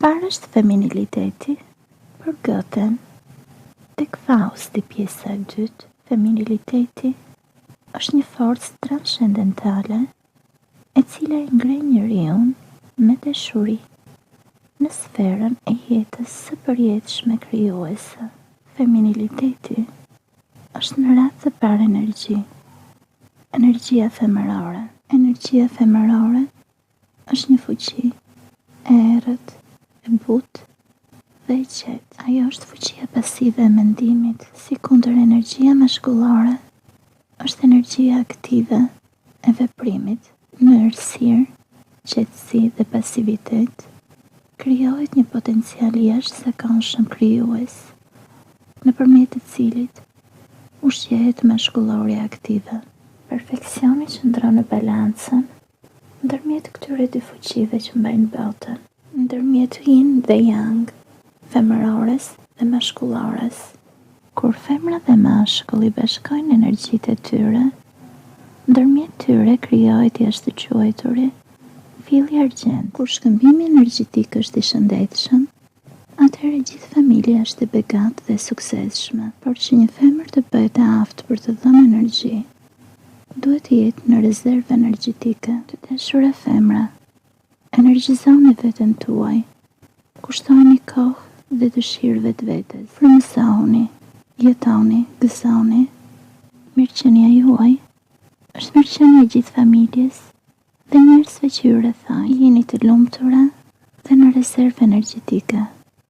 Parë është feminiliteti, për Goethe. Tek Fausti pjesa e dytë, feminiliteti është një forcë transcendentale e cila e ngren njeriun me dashuri në sferën e jetës së përjetshme krijuese. Feminiliteti është në radhë të parë energji. Energjia femërore. Energjia femërore është një fuqi e errët, e butë dhe e qetë. Ajo është fuqia pasive e mendimit, si kundër energjia maskullore është energjia aktive e veprimit. Në errësirë, qetësi dhe pasivitet krijohet një potencial jashtëzakonshëm krijues, nëpërmjet të cilit ushqehet maskullori aktive. Perfeksioni qëndron në balancën ndërmjet këtyre dy fuqive që mbajnë botën, ndërmjet yin dhe yang, femërores dhe maskullores. Kur femra dhe mashkulli bashkojnë energjitë e tyre, ndërmjet tyre krijohet jashtëquajturi filli argjend. Kur shkëmbimi energjetik është i shëndetshëm, atëherë gjithë familja është e begatë dhe suksesshme. Por që një femër të bëhet e aftë për të dhënë energji, duhet të jetë në rezervë energjetike. Të dashura femra, energjizoni veten tuaj, kushtoni kohë dhe dëshirë vetvetes. Frymësoni, jetoni, gëzoni. Mirëqenia juaj është mirëqenia e gjithë familjes dhe njerëzve që ju rrethojnë. Jeni të lumtura dhe në rezervë energjetike.